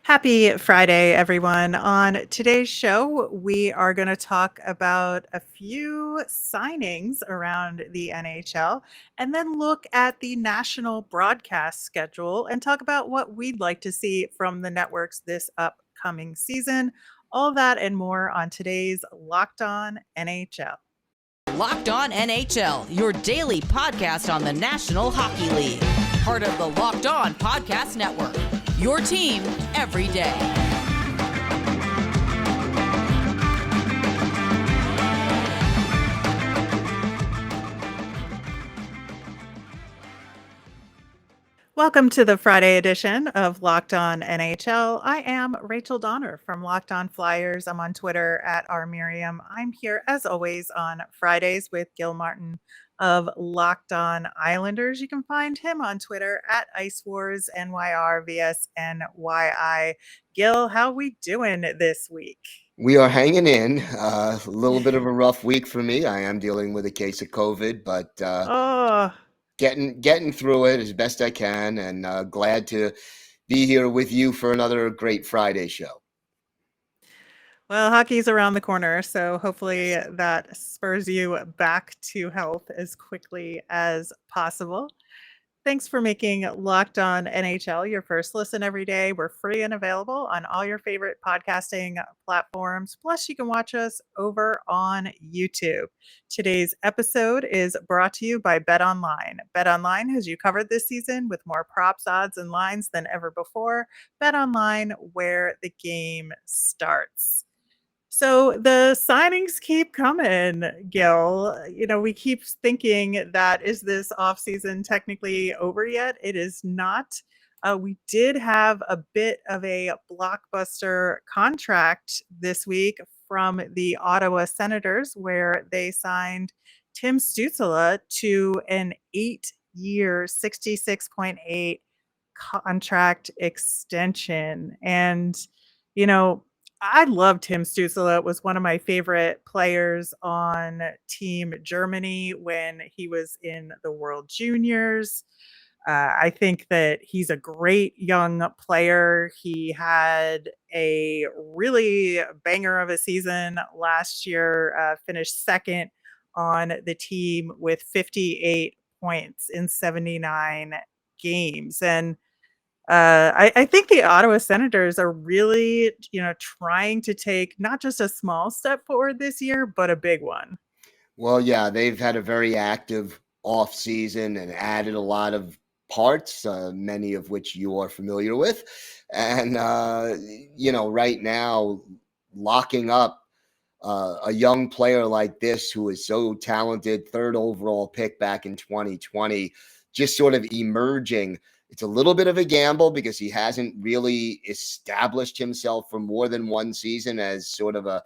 Happy Friday, everyone. On today's show, we are going to talk about a few signings around the NHL and then look at the national broadcast schedule and talk about what we'd like to see from the networks this upcoming season. All that and more on today's Locked On NHL. Locked On NHL, your daily podcast on the National Hockey League. Part of the Locked On Podcast Network. Your team every day. Welcome to the Friday edition of Locked On NHL. I am Rachel Donner from Locked On Flyers. I'm on Twitter at rmiriam. I'm here as always on Fridays with Gil Martin of Locked On Islanders. You can find him on Twitter at IceWarsNYRVSNYI. Gil, how we doing this week? We are hanging in. A little bit of a rough week for me. I am dealing with a case of COVID, but Oh, getting through it as best I can, and glad to be here with you for another great Friday show. well, hockey's around the corner, so hopefully that spurs you back to health as quickly as possible. Thanks for making Locked On NHL your first listen every day. We're free and available on all your favorite podcasting platforms. Plus, you can watch us over on YouTube. Today's episode is brought to you by BetOnline. BetOnline has you covered this season with more props, odds, and lines than ever before. BetOnline, where the game starts. So the signings keep coming, Gil. We keep thinking that is this offseason technically over yet? It is not. We did have a bit of a blockbuster contract this week from the Ottawa Senators, where they signed Tim Stützle to an 8-year, 66.8 contract extension. And, you know, I loved Tim Stützle. Was one of my favorite players on Team Germany when he was in the World Juniors. I think that he's a great young player. He had a really banger of a season last year, finished second on the team with 58 points in 79 games. And I think the Ottawa Senators are really, trying to take not just a small step forward this year, but a big one. Well, yeah, they've had a very active off season and added a lot of parts, many of which you are familiar with. And, right now, locking up a young player like this who is so talented, third overall pick back in 2020, just sort of emerging. It's a little bit of a gamble because he hasn't really established himself for more than one season as sort of a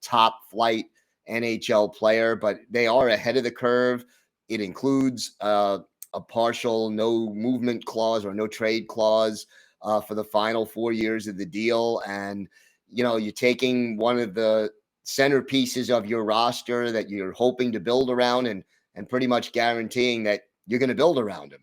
top flight NHL player, but they are ahead of the curve. It includes a partial no movement clause or no trade clause for the final 4 years of the deal. And, you're taking one of the centerpieces of your roster that you're hoping to build around and pretty much guaranteeing that you're going to build around him.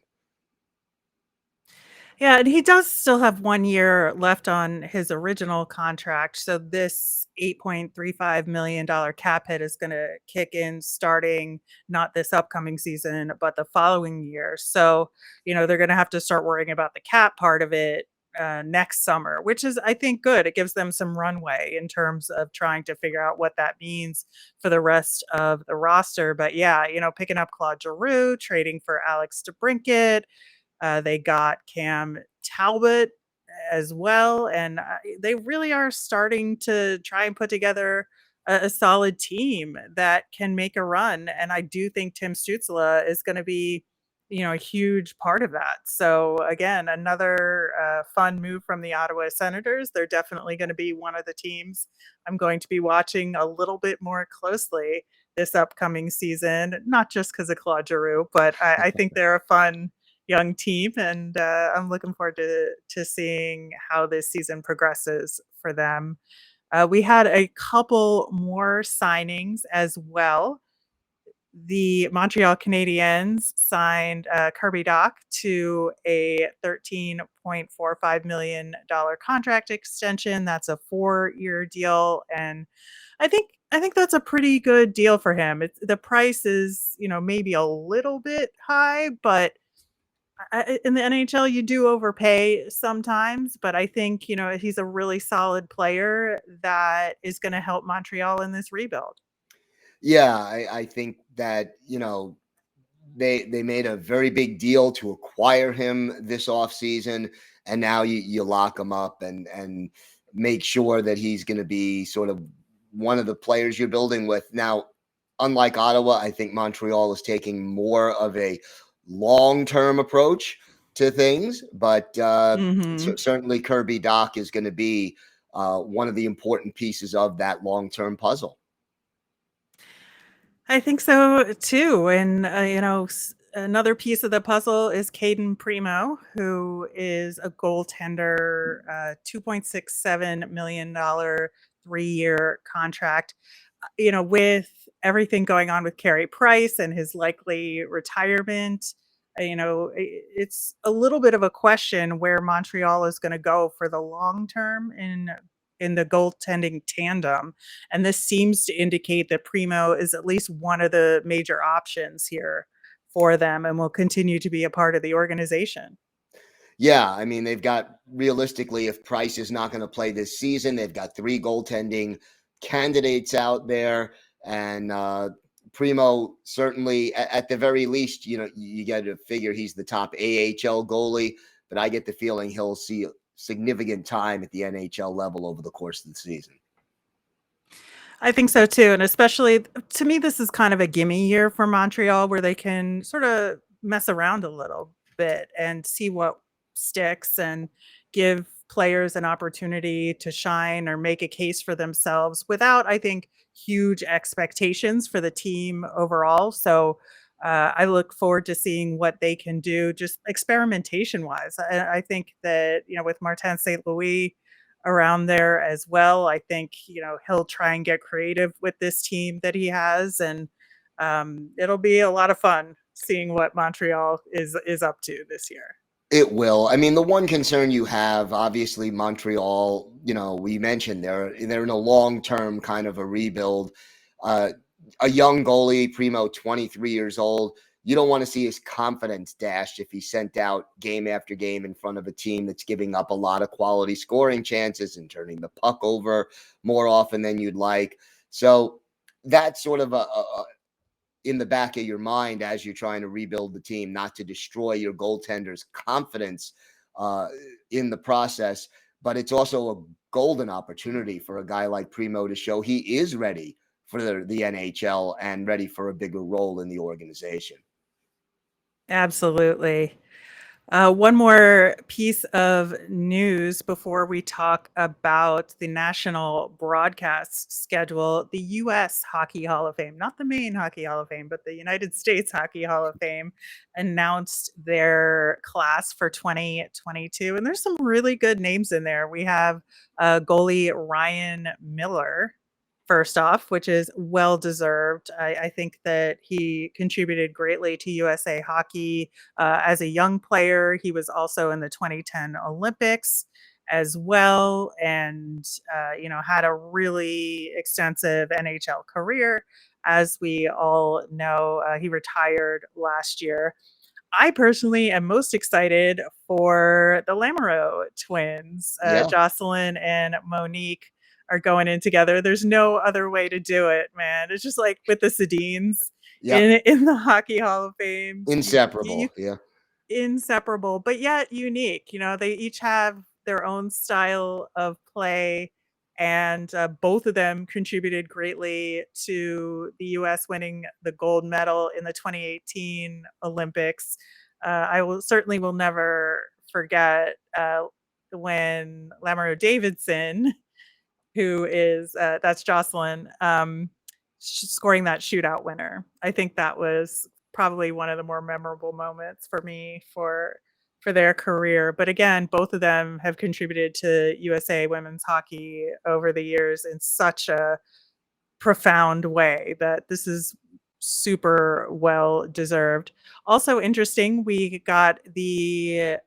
Yeah, and he does still have 1 year left on his original contract. So this $8.35 million cap hit is going to kick in starting not this upcoming season, but the following year. So, they're going to have to start worrying about the cap part of it next summer, which is, I think, good. It gives them some runway in terms of trying to figure out what that means for the rest of the roster. But yeah, picking up Claude Giroux, trading for Alex DeBrincat. They got Cam Talbot as well, and they really are starting to try and put together a solid team that can make a run. And I do think Tim Stützle is going to be, a huge part of that. So again, another fun move from the Ottawa Senators. They're definitely going to be one of the teams I'm going to be watching a little bit more closely this upcoming season. Not just because of Claude Giroux, but I think they're a fun young team, and I'm looking forward to seeing how this season progresses for them. We had a couple more signings as well. the Montreal Canadiens signed Kirby Dach to a $13.45 million contract extension. That's a 4-year deal, and I think that's a pretty good deal for him. The price is, maybe a little bit high, but in the NHL you do overpay sometimes. But I think he's a really solid player that is going to help Montreal in this rebuild. Yeah, I think that, they made a very big deal to acquire him this offseason, and now you lock him up and make sure that he's going to be sort of one of the players you're building with. Now, unlike Ottawa, I think Montreal is taking more of a long-term approach to things, but Mhm. certainly Kirby Dach is going to be one of the important pieces of that long-term puzzle. I think so too. And, another piece of the puzzle is Cayden Primeau, who is a goaltender, $2.67 million 3-year contract. With everything going on with Carey Price and his likely retirement, it's a little bit of a question where Montreal is going to go for the long term in the goaltending tandem. And this seems to indicate that Primo is at least one of the major options here for them and will continue to be a part of the organization. Yeah, I mean, they've got realistically, if Price is not going to play this season, they've got 3 goaltending candidates out there, and Primo certainly, at the very least, you got to figure he's the top AHL goalie, but I get the feeling he'll see significant time at the NHL level over the course of the season. I think so too, and especially to me, this is kind of a gimme year for Montreal where they can sort of mess around a little bit and see what sticks and give players an opportunity to shine or make a case for themselves without, I think, huge expectations for the team overall. So I look forward to seeing what they can do just experimentation wise. I think that, with Martin St. Louis around there as well. I think, he'll try and get creative with this team that he has, and it'll be a lot of fun seeing what Montreal is up to this year. It will. I mean, the one concern you have, obviously, Montreal, we mentioned they're in a long-term kind of a rebuild. Uh, a young goalie, Primo, 23 years old. You don't want to see his confidence dashed if he's sent out game after game in front of a team that's giving up a lot of quality scoring chances and turning the puck over more often than you'd like. So that's sort of a in the back of your mind as you're trying to rebuild the team, not to destroy your goaltender's confidence uh, in the process. But it's also a golden opportunity for a guy like Primo to show he is ready for the NHL and ready for a bigger role in the organization. Absolutely. One more piece of news before we talk about the National Broadcast Schedule. The U.S. Hockey Hall of Fame, not the Maine Hockey Hall of Fame, but the United States Hockey Hall of Fame, announced their class for 2022. And there's some really good names in there. We have goalie Ryan Miller, first off, which is well deserved. I think that he contributed greatly to USA Hockey as a young player. He was also in the 2010 Olympics as well, and had a really extensive NHL career. As we all know, he retired last year. I personally am most excited for the Lamoureux twins. Yeah. Jocelyn and Monique are going in together. There's no other way to do it, man. It's just like with the Sedins Yeah. in the Hockey Hall of Fame. You Inseparable. Yeah. inseparable, but yet unique. They each have their own style of play, and both of them contributed greatly to the U.S. winning the gold medal in the 2018 Olympics. I will never forget when Lamoureux Davidson, who is that's Jocelyn, scoring that shootout winner. I think that was probably one of the more memorable moments for me for their career. But again, both of them have contributed to USA women's hockey over the years in such a profound way that this is super well deserved. Also interesting, we got the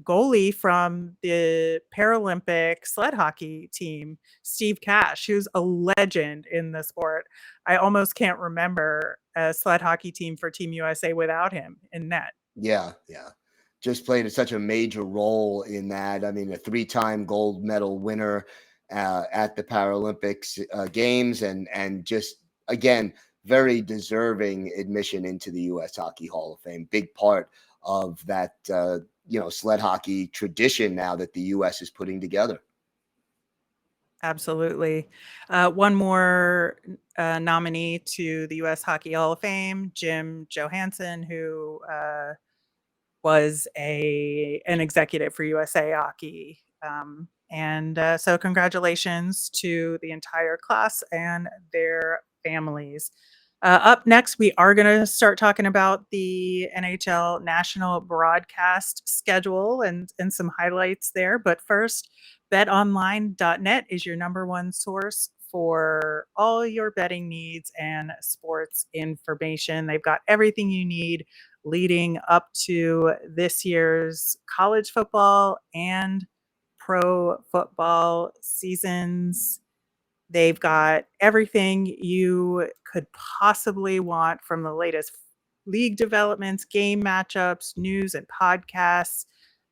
goalie from the Paralympic sled hockey team, Steve Cash, who's a legend in the sport. I almost can't remember a sled hockey team for Team USA without him in net. Yeah, yeah. Just played such a major role in that. I mean, a 3-time gold medal winner at the Paralympics games, and just again, very deserving admission into the U.S. Hockey Hall of Fame. Big part of that, sled hockey tradition now that the U.S. is putting together. Absolutely. One more nominee to the U.S. Hockey Hall of Fame, Jim Johansson, who was an executive for USA Hockey. So congratulations to the entire class and their families. Up next, we are going to start talking about the NHL National Broadcast Schedule and some highlights there. But first, betonline.net is your number one source for all your betting needs and sports information. They've got everything you need leading up to this year's college football and pro football seasons. They've got everything you could possibly want from the latest league developments, game matchups, news, and podcasts.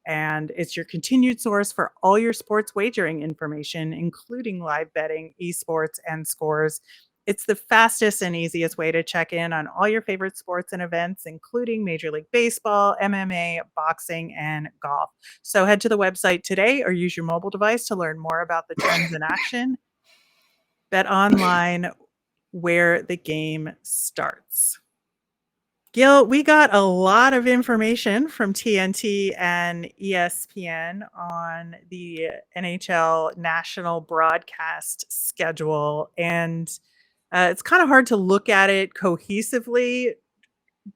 And it's your continued source for all your sports wagering information, including live betting, esports, and scores. It's the fastest and easiest way to check in on all your favorite sports and events, including Major League Baseball, MMA, boxing, and golf. So head to the website today or use your mobile device to learn more about the trends in action. Bet online, where the game starts. Gil, we got a lot of information from TNT and ESPN on the NHL National Broadcast Schedule, and it's kind of hard to look at it cohesively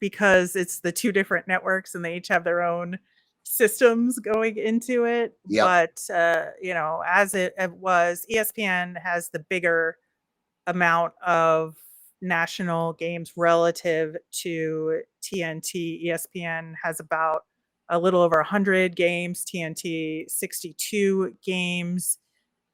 because it's the two different networks and they each have their own systems going into it. Yep. But, as it was, ESPN has the bigger amount of national games relative to TNT. ESPN has about a little over 100 games, TNT 62 games.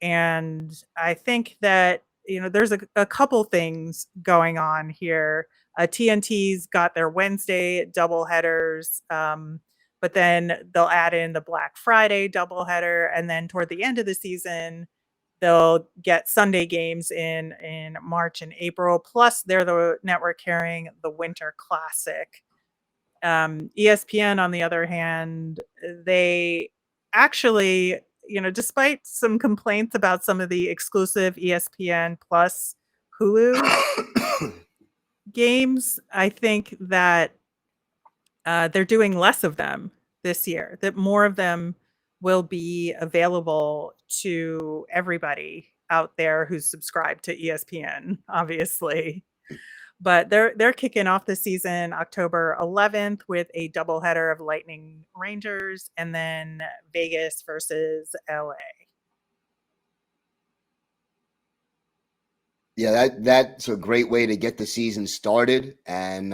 And I think that, there's a couple things going on here. TNT's got their Wednesday doubleheaders, but then they'll add in the Black Friday doubleheader. And then toward the end of the season, they'll get Sunday games in March and April. Plus, they're the network carrying the Winter Classic. ESPN, on the other hand, they actually, despite some complaints about some of the exclusive ESPN Plus Hulu games, I think that they're doing less of them this year, that more of them will be available to everybody out there who's subscribed to ESPN, obviously. But they're kicking off the season October 11th with a doubleheader of Lightning Rangers and then Vegas versus LA. Yeah, that's a great way to get the season started. And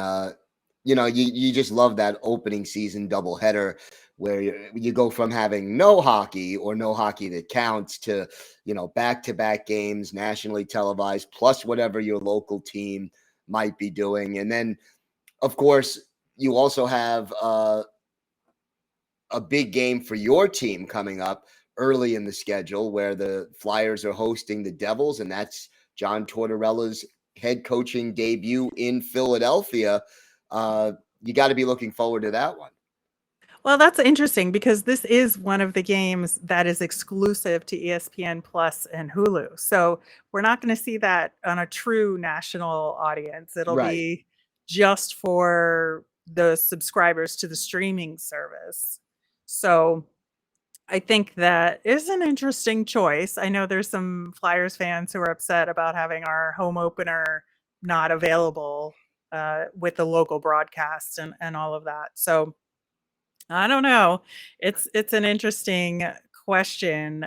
you just love that opening season doubleheader where you go from having no hockey or no hockey that counts to, back-to-back games, nationally televised, plus whatever your local team might be doing. And then, of course, you also have a big game for your team coming up early in the schedule where the Flyers are hosting the Devils, and that's John Tortorella's head coaching debut in Philadelphia. You got to be looking forward to that one. Well, that's interesting because this is one of the games that is exclusive to ESPN Plus and Hulu. So we're not going to see that on a true national audience. It'll Right. be just for the subscribers to the streaming service. So I think that is an interesting choice. I know there's some Flyers fans who are upset about having our home opener not available with the local broadcasts and all of that. So I don't know. It's an interesting question.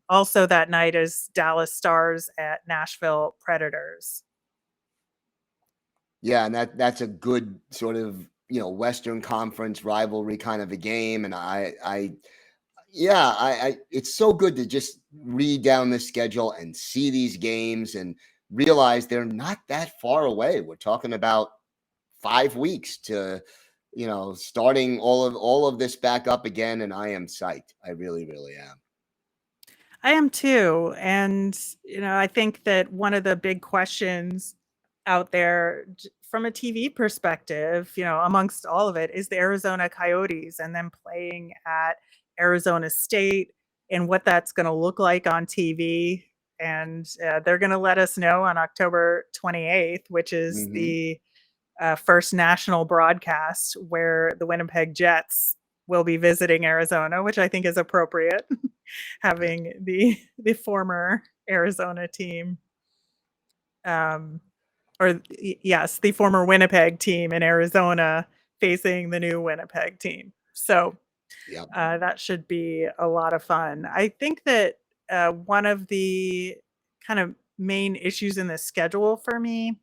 Also that night is Dallas Stars at Nashville Predators. Yeah, and that's a good sort of, Western Conference rivalry kind of a game. And it's so good to just read down the schedule and see these games and realize they're not that far away. We're talking about 5 weeks to, starting all of this back up again, and I am psyched. I really, really am. I am too. And, I think that one of the big questions out there from a TV perspective, amongst all of it, is the Arizona Coyotes and them playing at Arizona State and what that's going to look like on TV. And they're going to let us know on October 28th, which is Hmm. the first national broadcast where the Winnipeg Jets will be visiting Arizona, which I think is appropriate, having the former Arizona team, um, yes, the former Winnipeg team in Arizona facing the new Winnipeg team. So Yep. that should be a lot of fun. I think that one of the kind of main issues in the schedule for me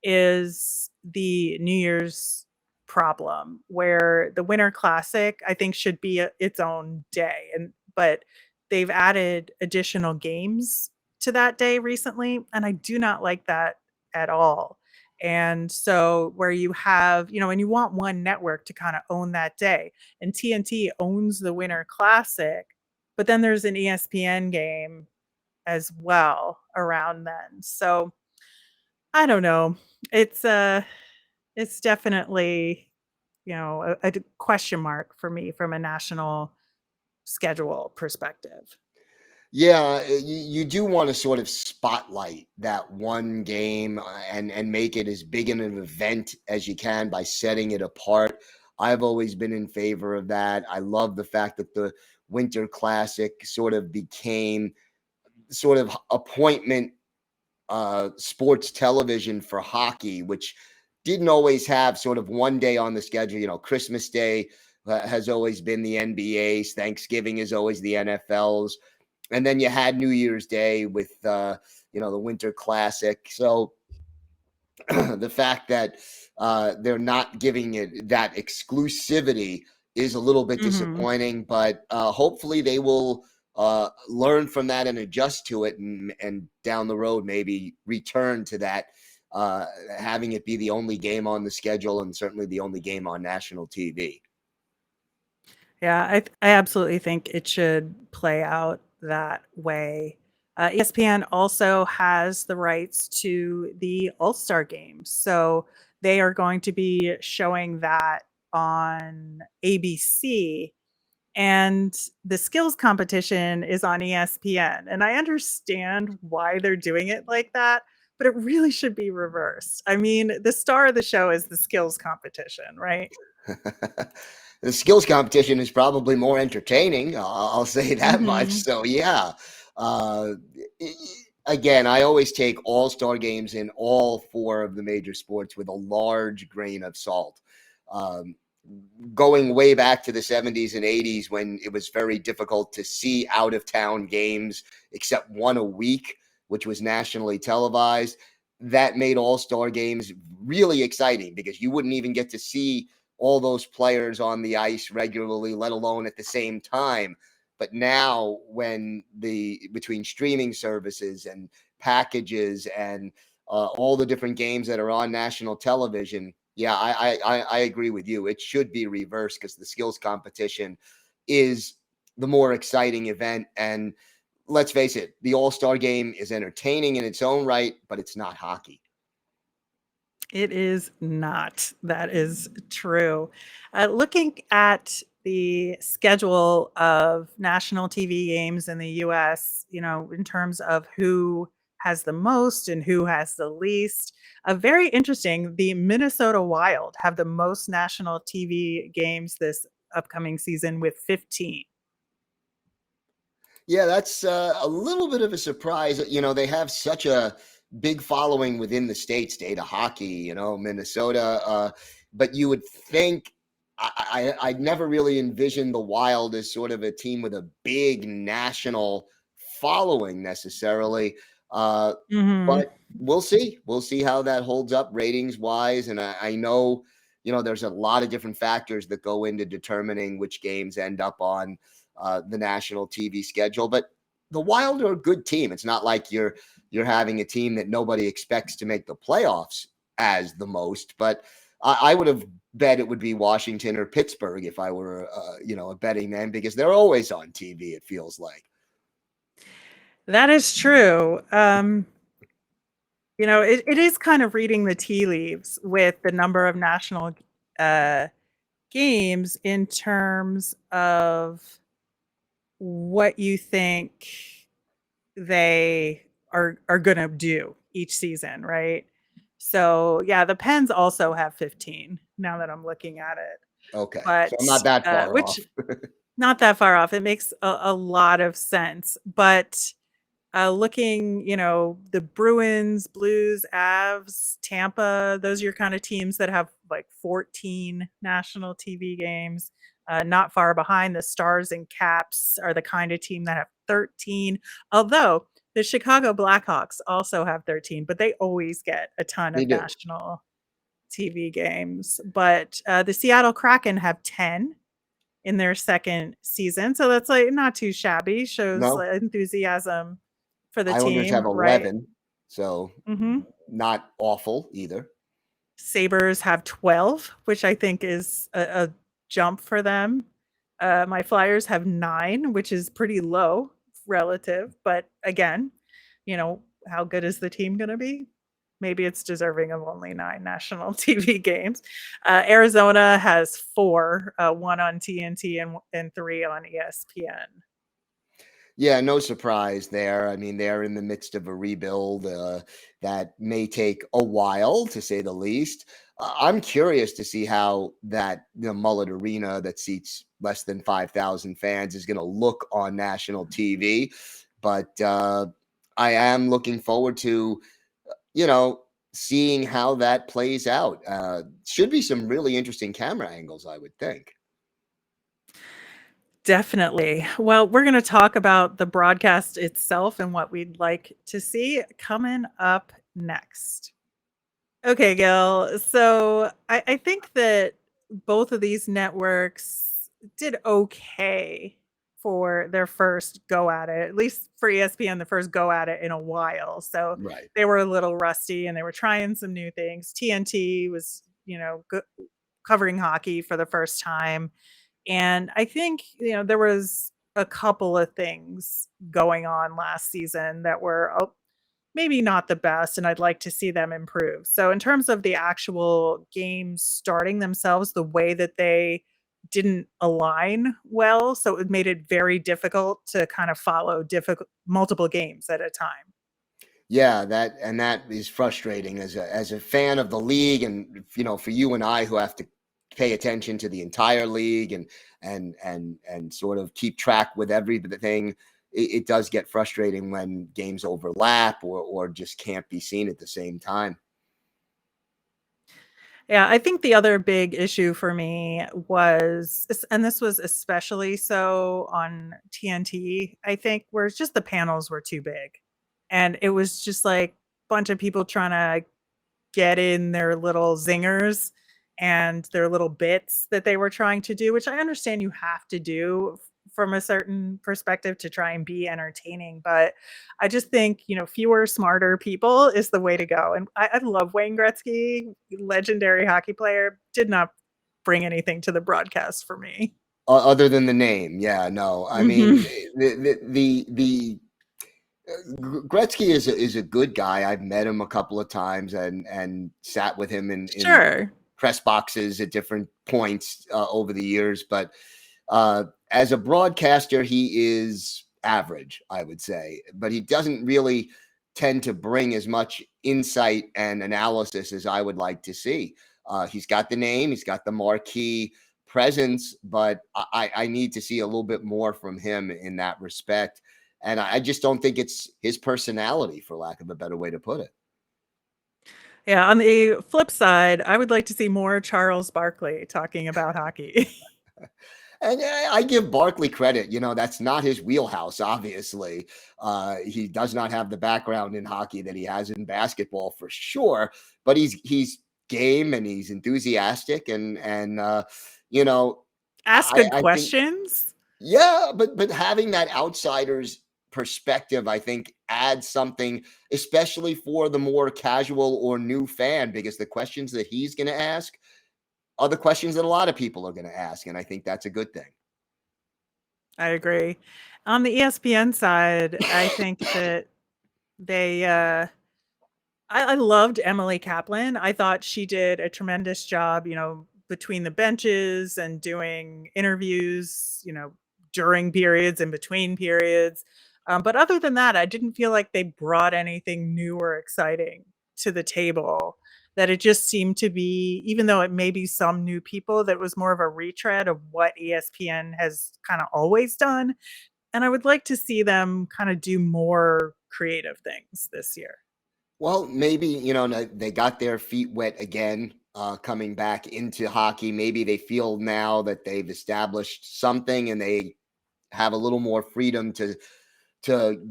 is the New Year's problem, where the Winter Classic, I think, should be its own day. But they've added additional games to that day recently, and I do not like that at all. And so, where you have, and you want one network to kind of own that day, and TNT owns the Winter Classic, but then there's an ESPN game as well around then. So I don't know. It's it's definitely, a question mark for me from a national schedule perspective. Yeah, you do want to sort of spotlight that one game, and make it as big an event as you can by setting it apart. I've always been in favor of that. I love the fact that the Winter Classic sort of became sort of appointment sports television for hockey, which didn't always have sort of one day on the schedule. Christmas Day has always been the NBA's, Thanksgiving is always the NFL's, and then you had New Year's Day with the Winter Classic. So the fact that they're not giving it that exclusivity is a little bit Mhm. disappointing, but hopefully they will learn from that and adjust to it, and down the road maybe return to that, having it be the only game on the schedule and certainly the only game on national TV. Yeah, I absolutely think it should play out that way. ESPN also has the rights to the AllStar Game, so they are going to be showing that on ABC, and the skills competition is on ESPN. And I understand why they're doing it like that, but it really should be reversed. I mean, the star of the show is the skills competition, right? The skills competition is probably more entertaining. I'll say that much. Mhm. So yeah, uh, again, I always take all-star games in all four of the major sports with a large grain of salt. Um, Going way back to the 70s and 80s, when it was very difficult to see out of town games except one a week, which was nationally televised, that made all-star games really exciting because you wouldn't even get to see all those players on the ice regularly, let alone at the same time. But now, when between streaming services and packages and all the different games that are on national television, yeah, I agree with you. It should be reversed because the skills competition is the more exciting event. And let's face it, the All-Star Game is entertaining in its own right, but it's not hockey. It is not. That is true. Looking at the schedule of national TV games in the US, in terms of who has the most and who has the least, very interesting. The Minnesota Wild have the most national TV games this upcoming season with 15. Yeah, that's a little bit of a surprise. They have such a big following within the state of hockey, Minnesota. But you would think I'd never really envisioned the Wild as sort of a team with a big national following necessarily. Mhm. But we'll see. We'll see how that holds up ratings wise. And I know, there's a lot of different factors that go into determining which games end up on the national TV schedule. But the Wild are a good team. It's not like you're having a team that nobody expects to make the playoffs as the most. But I would have bet it would be Washington or Pittsburgh if I were, a betting man, because they're always on TV, it feels like. That is true. It is kind of reading the tea leaves with the number of national uh, games in terms of what you think they are gonna do each season, right? So yeah, the Pens also have 15 now that I'm looking at it, Okay. So I'm but not that far which off. not that far off. It makes a lot of sense, but looking, the Bruins, Blues, Avs, Tampa, those are your kind of teams that have like 14 national TV games. Not far behind, the Stars and Caps are the kind of team that have 13. Although the Chicago Blackhawks also have 13, but they always get a ton They of do. national TV games. But the Seattle Kraken have 10 in their second season. So that's like not too shabby, shows No, like, enthusiasm for the Islanders have team, right? 11, so hmm not awful either. Sabres have 12, which I think is a jump for them. My Flyers have 9, which is pretty low relative. But again, how good is the team going to be? Maybe it's deserving of only 9 national TV games. Arizona has 4, 1 on TNT and 3 on ESPN. Yeah, no surprise there. I mean, they're in the midst of a rebuild that may take a while, to say the least. I'm curious to see how that Mullet Arena that seats less than 5,000 fans is going to look on national TV. But I am looking forward to, you know, seeing how that plays out. Should be some really interesting camera angles, I would think. Definitely. Well, we're going to talk about the broadcast itself and what we'd like to see coming up next. Okay, Gil. So I think that both of these networks did okay for their first go at it, at least for ESPN, the first go at it in a while. So Right. they were a little rusty and they were trying some new things. TNT was, covering hockey for the first time. And I think, there was a couple of things going on last season that were maybe not the best, and I'd like to see them improve. So in terms of the actual games starting themselves, the way that they didn't align well, so it made it very difficult to kind of follow multiple games at a time. Yeah, that is frustrating as a fan of the league, and for you and I who have to pay attention to the entire league and sort of keep track with everything. It does get frustrating when games overlap or just can't be seen at the same time. Yeah, I think the other big issue for me was, and this was especially so on TNT, I think, where it's just the panels were too big. And it was just like a bunch of people trying to get in their little zingers and their little bits that they were trying to do, which I understand you have to do from a certain perspective to try and be entertaining. But I just think, fewer, smarter people is the way to go. And I love Wayne Gretzky, legendary hockey player, did not bring anything to the broadcast for me. Other than the name, yeah, no. I mean, hmm the Gretzky is a good guy. I've met him a couple of times and sat with him in Sure. press boxes at different points over the years. But as a broadcaster, he is average, I would say. But he doesn't really tend to bring as much insight and analysis as I would like to see. He's got the name, he's got the marquee presence, but I need to see a little bit more from him in that respect. And I just don't think it's his personality, for lack of a better way to put it. Yeah. On the flip side, I would like to see more Charles Barkley talking about hockey. And I give Barkley credit. That's not his wheelhouse, obviously. He does not have the background in hockey that he has in basketball for sure, but he's game and he's enthusiastic and you know, Ask good I think questions. yeah, but having that outsider's perspective, I think, adds something, especially for the more casual or new fan, because the questions that he's going to ask are the questions that a lot of people are going to ask, and I think that's a good thing. I agree. On the ESPN side, I think that they I loved Emily Kaplan. I thought she did a tremendous job, between the benches and doing interviews, during periods and between periods. But other than that, I didn't feel like they brought anything new or exciting to the table. That it just seemed to be, even though it may be some new people, that was more of a retread of what ESPN has kind of always done. And I would like to see them kind of do more creative things this year. Well, maybe, they got their feet wet again, coming back into hockey. Maybe they feel now that they've established something and they have a little more freedom to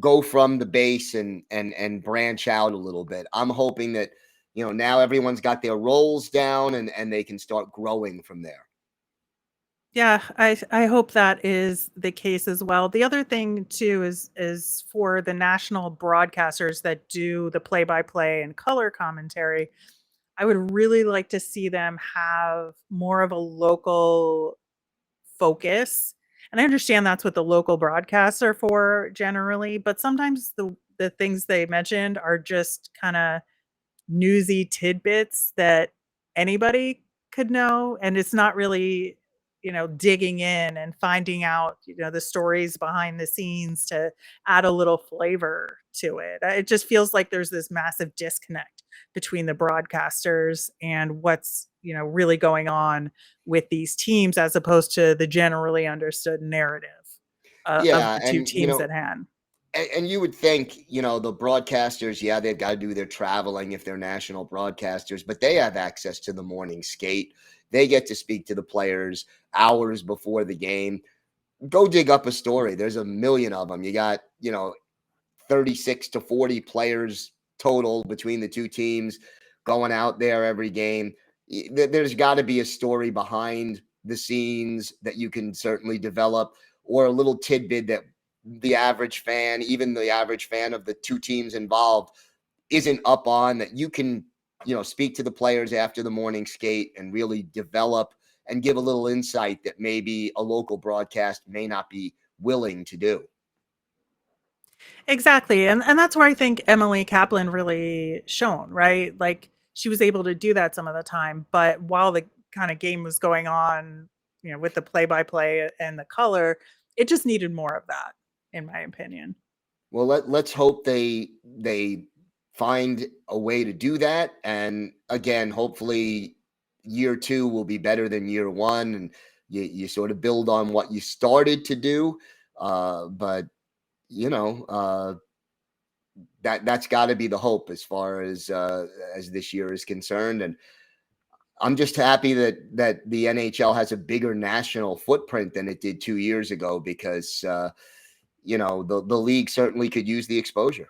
go from the base and branch out a little bit. I'm hoping that, now everyone's got their roles down and they can start growing from there. Yeah, I hope that is the case as well. The other thing too is for the national broadcasters that do the play-by-play and color commentary, I would really like to see them have more of a local focus. And I understand that's what the local broadcasts are for generally, but sometimes the things they mentioned are just kind of newsy tidbits that anybody could know, and it's not really, digging in and finding out, the stories behind the scenes to add a little flavor to it. It just feels like there's this massive disconnect between the broadcasters and what's, really going on with these teams as opposed to the generally understood narrative of Yeah, the two and teams at hand. and you would think, the broadcasters, yeah, they've got to do their traveling if they're national broadcasters, but they have access to the morning skate. They get to speak to the players hours before the game. Go dig up a story. There's a million of them. You got, 36 to 40 players total between the two teams going out there every game. There's got to be a story behind the scenes that you can certainly develop, or a little tidbit that the average fan, even the average fan of the two teams involved, isn't up on, that you can, speak to the players after the morning skate and really develop and give a little insight that maybe a local broadcast may not be willing to do. Exactly, and that's where I think Emily Kaplan really shone, right? Like, she was able to do that some of the time, but while the kinda game was going on, with the play-by-play and the color, it just needed more of that, in my opinion. Well, let's hope they find a way to do that. And again, hopefully year two will be better than year one, and you sort of build on what you started to do. But you know, that's got to be the hope as this year is concerned. And I'm just happy that the NHL has a bigger national footprint than it did 2 years ago, because the league certainly could use the exposure.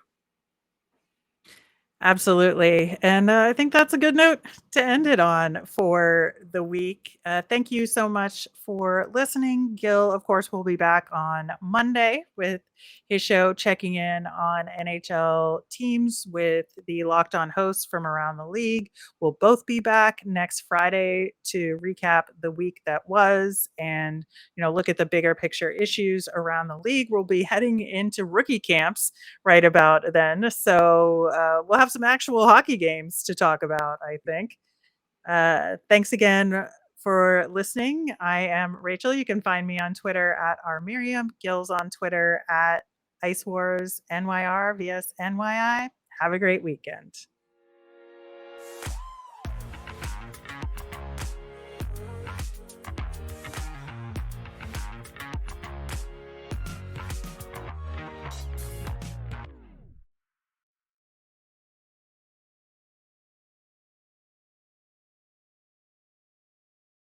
Absolutely. And I think that's a good note to end it on for the week. Thank you so much for listening. Gil, of course, will be back on Monday with his show, checking in on NHL teams with the Locked On hosts from around the league. We'll both be back next Friday to recap the week that was and, look at the bigger picture issues around the league. We'll be heading into rookie camps right about then. So we'll have some actual hockey games to talk about, I think. Thanks again for listening. I am Rachel. You can find me on Twitter at rmiriam. Gil's on Twitter at IceWarsNYR vs NYI. Have a great weekend.